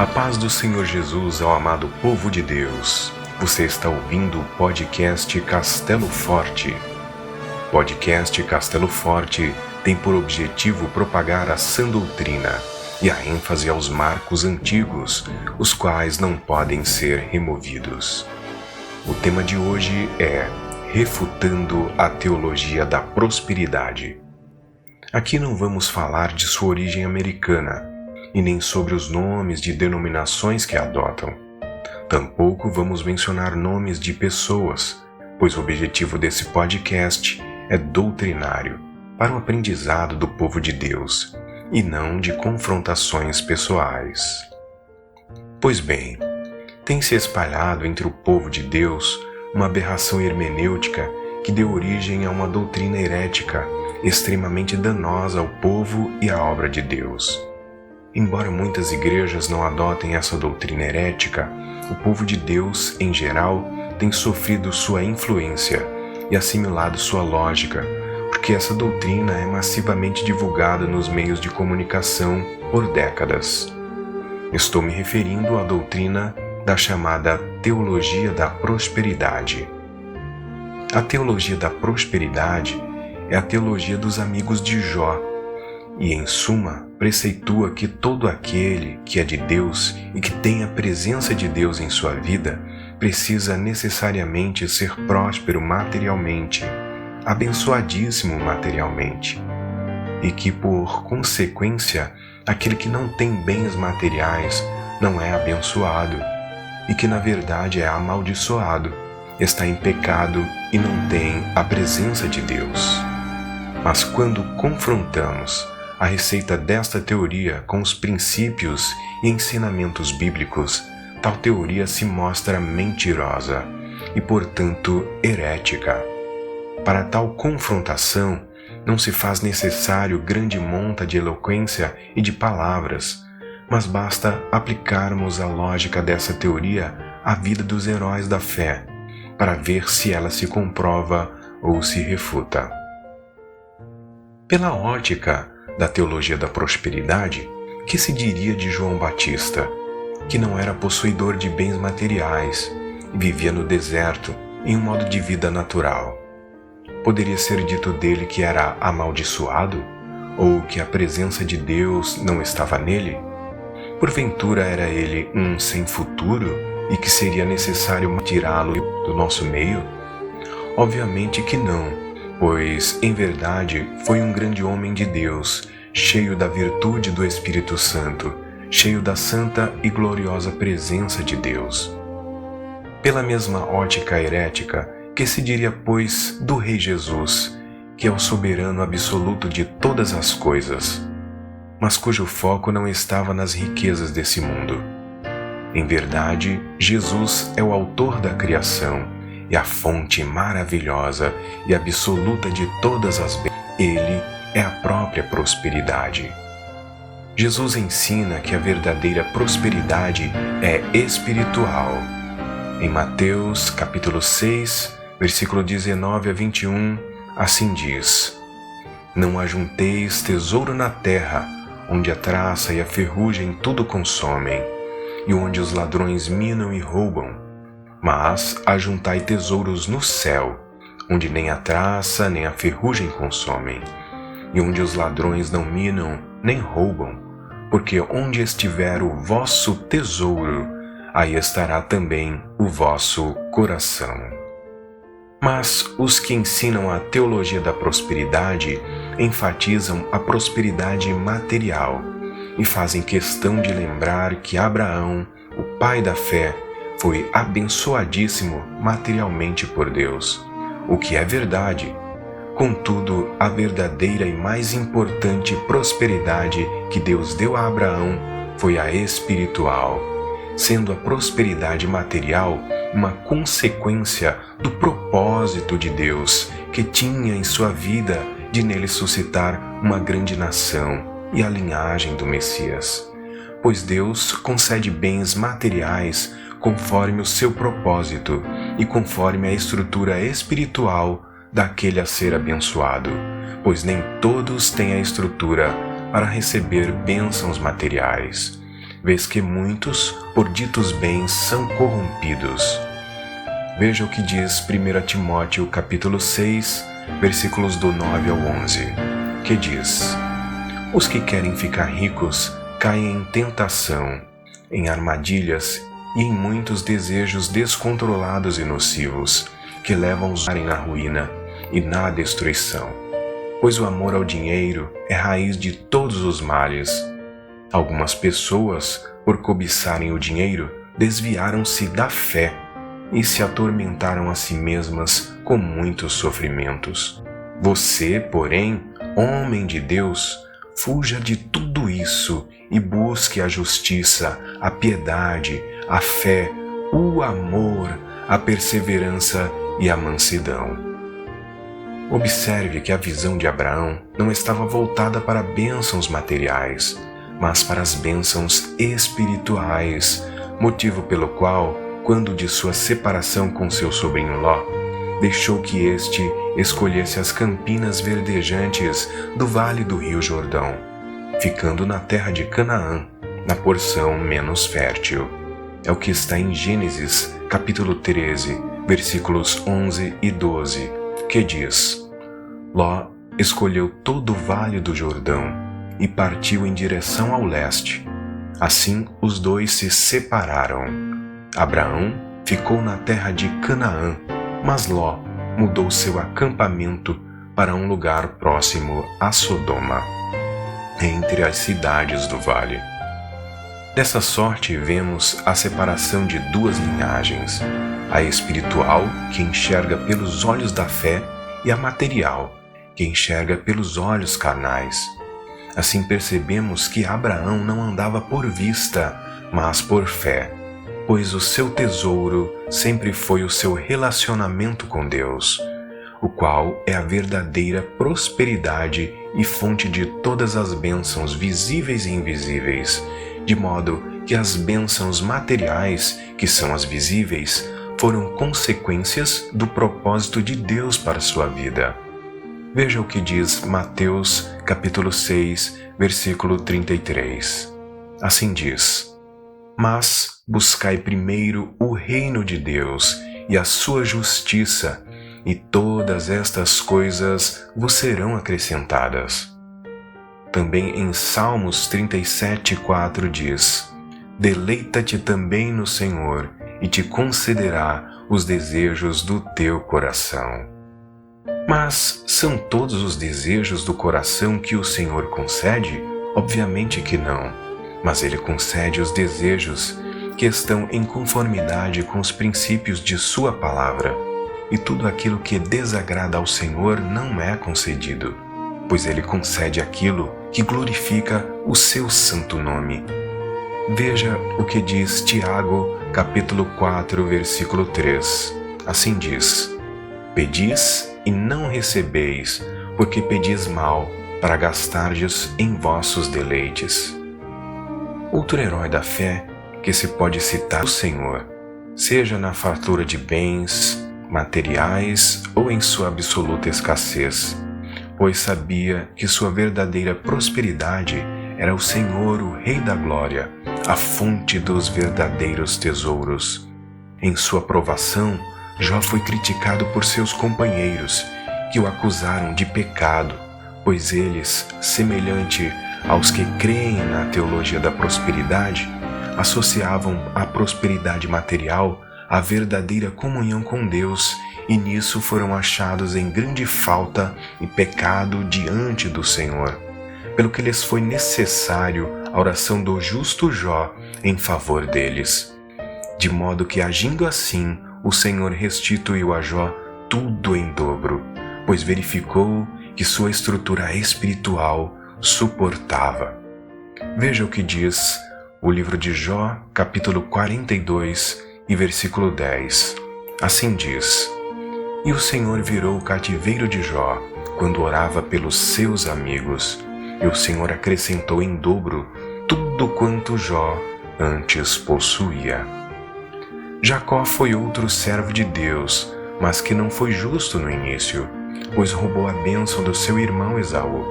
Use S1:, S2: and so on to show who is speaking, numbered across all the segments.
S1: A paz do Senhor Jesus ao amado povo de Deus. Você está ouvindo o podcast Castelo Forte. Podcast Castelo Forte tem por objetivo propagar a sã doutrina e a ênfase aos marcos antigos, os quais não podem ser removidos. O tema de hoje é Refutando a Teologia da Prosperidade. Aqui não vamos falar de sua origem americana e nem sobre os nomes de denominações que a adotam. Tampouco vamos mencionar nomes de pessoas, pois o objetivo desse podcast é doutrinário, para o aprendizado do povo de Deus, e não de confrontações pessoais. Pois bem, tem se espalhado entre o povo de Deus uma aberração hermenêutica que deu origem a uma doutrina herética extremamente danosa ao povo e à obra de Deus. Embora muitas igrejas não adotem essa doutrina herética, o povo de Deus, em geral, tem sofrido sua influência e assimilado sua lógica, porque essa doutrina é massivamente divulgada nos meios de comunicação por décadas. Estou me referindo à doutrina da chamada Teologia da Prosperidade. A Teologia da Prosperidade é a teologia dos amigos de Jó, e, em suma, preceitua que todo aquele que é de Deus e que tem a presença de Deus em sua vida precisa necessariamente ser próspero materialmente, abençoadíssimo materialmente, e que, por consequência, aquele que não tem bens materiais não é abençoado, e que, na verdade, é amaldiçoado, está em pecado e não tem a presença de Deus. Mas quando confrontamos a receita desta teoria com os princípios e ensinamentos bíblicos, tal teoria se mostra mentirosa e, portanto, herética. Para tal confrontação, não se faz necessário grande monta de eloquência e de palavras, mas basta aplicarmos a lógica dessa teoria à vida dos heróis da fé, para ver se ela se comprova ou se refuta. Pela ótica da teologia da prosperidade, que se diria de João Batista, que não era possuidor de bens materiais e vivia no deserto em um modo de vida natural? Poderia ser dito dele que era amaldiçoado ou que a presença de Deus não estava nele? Porventura era ele um sem futuro e que seria necessário tirá-lo do nosso meio? Obviamente que não, pois, em verdade, foi um grande homem de Deus, cheio da virtude do Espírito Santo, cheio da santa e gloriosa presença de Deus. Pela mesma ótica herética, que se diria, pois, do Rei Jesus, que é o soberano absoluto de todas as coisas, mas cujo foco não estava nas riquezas desse mundo. Em verdade, Jesus é o autor da criação e a fonte maravilhosa e absoluta de todas as bênçãos. Ele é a própria prosperidade. Jesus ensina que a verdadeira prosperidade é espiritual. Em Mateus, capítulo 6, versículo 19 a 21, assim diz: Não ajunteis tesouro na terra, onde a traça e a ferrugem tudo consomem, e onde os ladrões minam e roubam. Mas ajuntai tesouros no céu, onde nem a traça nem a ferrugem consomem, e onde os ladrões não minam nem roubam, porque onde estiver o vosso tesouro, aí estará também o vosso coração. Mas os que ensinam a teologia da prosperidade enfatizam a prosperidade material e fazem questão de lembrar que Abraão, o pai da fé, foi abençoadíssimo materialmente por Deus, o que é verdade. Contudo, a verdadeira e mais importante prosperidade que Deus deu a Abraão foi a espiritual, sendo a prosperidade material uma consequência do propósito de Deus que tinha em sua vida de nele suscitar uma grande nação e a linhagem do Messias. Pois Deus concede bens materiais conforme o seu propósito e conforme a estrutura espiritual daquele a ser abençoado, pois nem todos têm a estrutura para receber bênçãos materiais. vês que muitos, por ditos bens, são corrompidos. Veja o que diz 1 Timóteo capítulo 6, versículos do 9 ao 11, que diz: Os que querem ficar ricos caem em tentação, em armadilhas e em muitos desejos descontrolados e nocivos, que levam-os à ruína e na destruição. Pois o amor ao dinheiro é raiz de todos os males. Algumas pessoas, por cobiçarem o dinheiro, desviaram-se da fé e se atormentaram a si mesmas com muitos sofrimentos. Você, porém, homem de Deus, fuja de tudo isso e busque a justiça, a piedade, a fé, o amor, a perseverança e a mansidão. Observe que a visão de Abraão não estava voltada para bênçãos materiais, mas para as bênçãos espirituais, motivo pelo qual, quando de sua separação com seu sobrinho Ló, deixou que este escolhesse as campinas verdejantes do vale do rio Jordão, ficando na terra de Canaã, na porção menos fértil. É o que está em Gênesis, capítulo 13, versículos 11 e 12, que diz: Ló escolheu todo o vale do Jordão e partiu em direção ao leste. Assim os dois se separaram. Abraão ficou na terra de Canaã, mas Ló mudou seu acampamento para um lugar próximo a Sodoma, entre as cidades do vale. Dessa sorte vemos a separação de duas linhagens, a espiritual, que enxerga pelos olhos da fé, e a material, que enxerga pelos olhos carnais. Assim percebemos que Abraão não andava por vista, mas por fé, pois o seu tesouro sempre foi o seu relacionamento com Deus, o qual é a verdadeira prosperidade e fonte de todas as bênçãos visíveis e invisíveis, de modo que as bênçãos materiais, que são as visíveis, foram consequências do propósito de Deus para sua vida. Veja o que diz Mateus capítulo 6, versículo 33. Assim diz: Mas buscai primeiro o reino de Deus e a sua justiça, e todas estas coisas vos serão acrescentadas. Também em Salmos 37:4 diz: Deleita-te também no Senhor, e te concederá os desejos do teu coração. Mas são todos os desejos do coração que o Senhor concede? Obviamente que não, mas Ele concede os desejos que estão em conformidade com os princípios de Sua palavra, e tudo aquilo que desagrada ao Senhor não é concedido, pois Ele concede aquilo que glorifica o seu santo nome. Veja o que diz Tiago, capítulo 4, versículo 3. Assim diz: Pedis e não recebeis, porque pedis mal, para gastardes em vossos deleites. Outro herói da fé que se pode citar o Senhor, seja na fartura de bens materiais ou em sua absoluta escassez, pois sabia que sua verdadeira prosperidade era o Senhor, o Rei da Glória, a fonte dos verdadeiros tesouros. Em sua provação, Jó foi criticado por seus companheiros, que o acusaram de pecado, pois eles, semelhante aos que creem na teologia da prosperidade, associavam a prosperidade material à verdadeira comunhão com Deus, e nisso foram achados em grande falta e pecado diante do Senhor, pelo que lhes foi necessário a oração do justo Jó em favor deles. De modo que, agindo assim, o Senhor restituiu a Jó tudo em dobro, pois verificou que sua estrutura espiritual suportava. Veja o que diz o livro de Jó, capítulo 42 e versículo 10. Assim diz: E o Senhor virou o cativeiro de Jó, quando orava pelos seus amigos, e o Senhor acrescentou em dobro tudo quanto Jó antes possuía. Jacó foi outro servo de Deus, mas que não foi justo no início, pois roubou a bênção do seu irmão Esaú.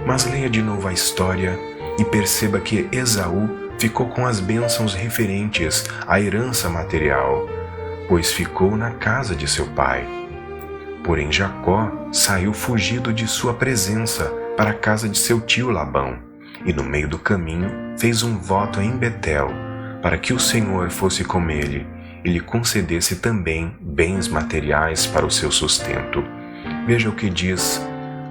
S1: Mas leia de novo a história e perceba que Esaú ficou com as bênçãos referentes à herança material, pois ficou na casa de seu pai. Porém Jacó saiu fugido de sua presença para a casa de seu tio Labão, e no meio do caminho fez um voto em Betel, para que o Senhor fosse com ele e lhe concedesse também bens materiais para o seu sustento. Veja o que diz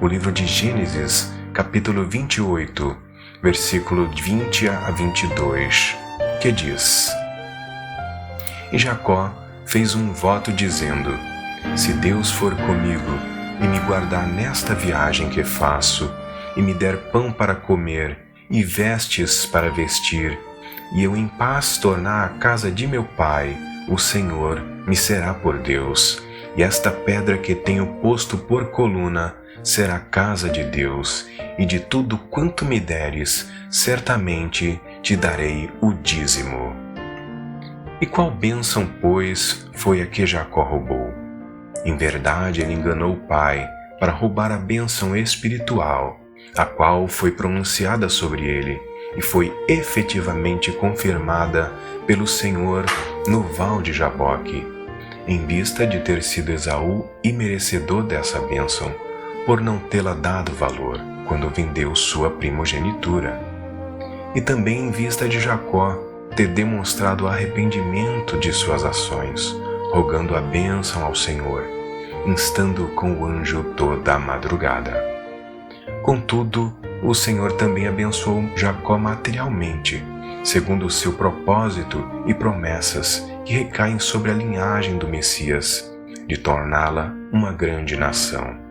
S1: o livro de Gênesis, capítulo 28, versículo 20 a 22, que diz: E Jacó fez um voto dizendo: Se Deus for comigo e me guardar nesta viagem que faço, e me der pão para comer e vestes para vestir, e eu em paz tornar a casa de meu pai, o Senhor me será por Deus, e esta pedra que tenho posto por coluna será a casa de Deus, e de tudo quanto me deres, certamente te darei o dízimo. E qual bênção, pois, foi a que Jacó roubou? Em verdade, ele enganou o pai para roubar a bênção espiritual, a qual foi pronunciada sobre ele, e foi efetivamente confirmada pelo Senhor no val de Jaboque, em vista de ter sido Esaú imerecedor dessa bênção, por não tê-la dado valor quando vendeu sua primogenitura. E também em vista de Jacó ter demonstrado arrependimento de suas ações, rogando a bênção ao Senhor, instando com o anjo toda a madrugada. Contudo, o Senhor também abençoou Jacó materialmente, segundo o seu propósito e promessas que recaem sobre a linhagem do Messias, de torná-la uma grande nação.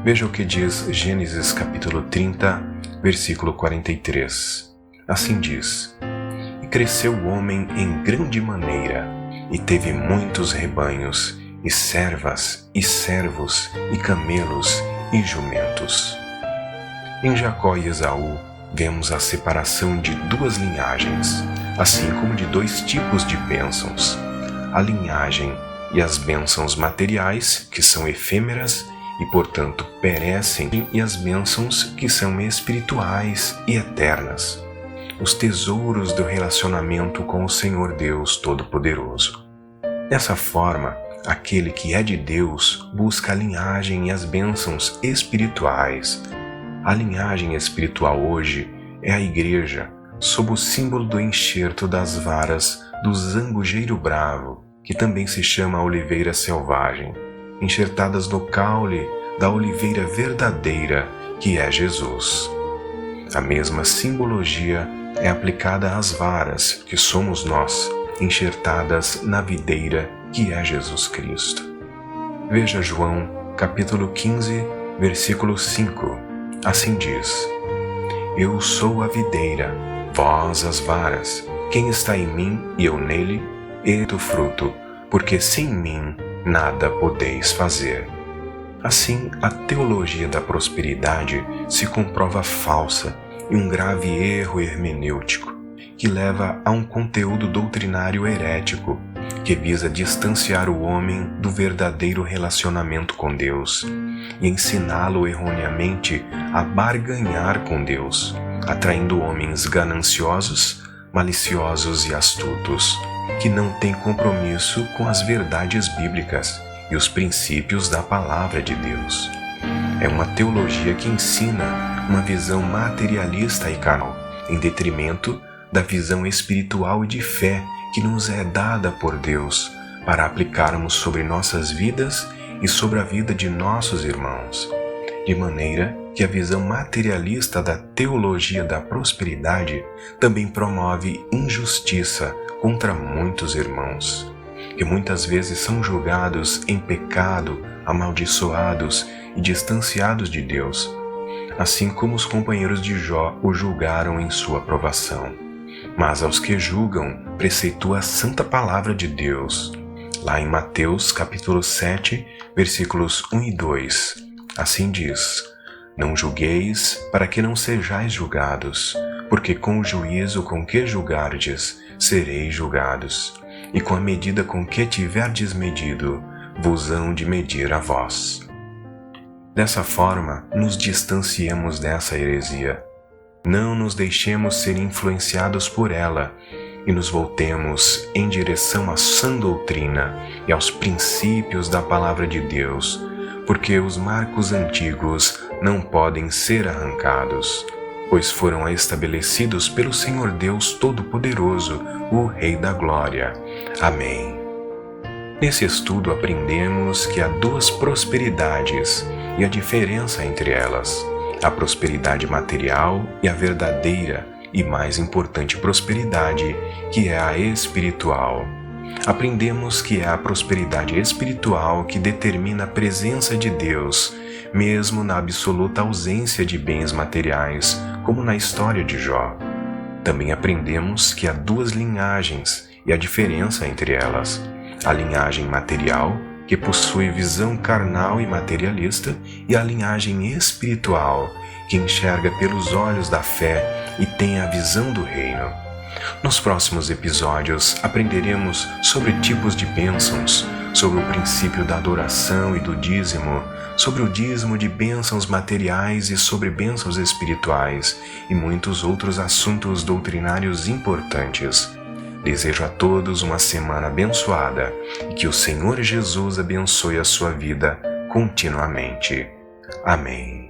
S1: Veja o que diz Gênesis capítulo 30, versículo 43. Assim diz: E cresceu o homem em grande maneira, e teve muitos rebanhos, e servas, e servos, e camelos, e jumentos. Em Jacó e Esaú, vemos a separação de duas linhagens, assim como de dois tipos de bênçãos: a linhagem e as bênçãos materiais, que são efêmeras e, portanto, perecem, e as bênçãos que são espirituais e eternas, os tesouros do relacionamento com o Senhor Deus Todo-Poderoso. Dessa forma, aquele que é de Deus busca a linhagem e as bênçãos espirituais. A linhagem espiritual hoje é a Igreja, sob o símbolo do enxerto das varas do zambujeiro bravo, que também se chama oliveira selvagem, enxertadas no caule da oliveira verdadeira, que é Jesus. A mesma simbologia é aplicada às varas, que somos nós, enxertadas na videira, que é Jesus Cristo. Veja João, capítulo 15, versículo 5. Assim diz: Eu sou a videira, vós as varas. Quem está em mim e eu nele, e do fruto, porque sem mim nada podeis fazer. Assim, a teologia da prosperidade se comprova falsa e um grave erro hermenêutico, que leva a um conteúdo doutrinário herético, que visa distanciar o homem do verdadeiro relacionamento com Deus e ensiná-lo erroneamente a barganhar com Deus, atraindo homens gananciosos, maliciosos e astutos, que não têm compromisso com as verdades bíblicas e os princípios da palavra de Deus. É uma teologia que ensina uma visão materialista e carnal, em detrimento da visão espiritual e de fé que nos é dada por Deus para aplicarmos sobre nossas vidas e sobre a vida de nossos irmãos. De maneira que a visão materialista da teologia da prosperidade também promove injustiça contra muitos irmãos, que muitas vezes são julgados em pecado, amaldiçoados e distanciados de Deus, assim como os companheiros de Jó o julgaram em sua provação. Mas aos que julgam, preceitua a santa palavra de Deus, lá em Mateus capítulo 7, versículos 1 e 2. Assim diz: Não julgueis, para que não sejais julgados, porque com o juízo com que julgardes, sereis julgados, e com a medida com que tiverdes medido, vos hão de medir a vós. Dessa forma, nos distanciamos dessa heresia. Não nos deixemos ser influenciados por ela e nos voltemos em direção à sã doutrina e aos princípios da Palavra de Deus, porque os marcos antigos não podem ser arrancados, pois foram estabelecidos pelo Senhor Deus Todo-Poderoso, o Rei da Glória. Amém. Nesse estudo aprendemos que há duas prosperidades e a diferença entre elas: a prosperidade material e a verdadeira e mais importante prosperidade, que é a espiritual. Aprendemos que é a prosperidade espiritual que determina a presença de Deus, mesmo na absoluta ausência de bens materiais, como na história de Jó. Também aprendemos que há duas linhagens e a diferença entre elas: a linhagem material, que possui visão carnal e materialista, e a linhagem espiritual, que enxerga pelos olhos da fé e tem a visão do reino. Nos próximos episódios aprenderemos sobre tipos de bênçãos, sobre o princípio da adoração e do dízimo, sobre o dízimo de bênçãos materiais e sobre bênçãos espirituais, e muitos outros assuntos doutrinários importantes. Desejo a todos uma semana abençoada e que o Senhor Jesus abençoe a sua vida continuamente. Amém.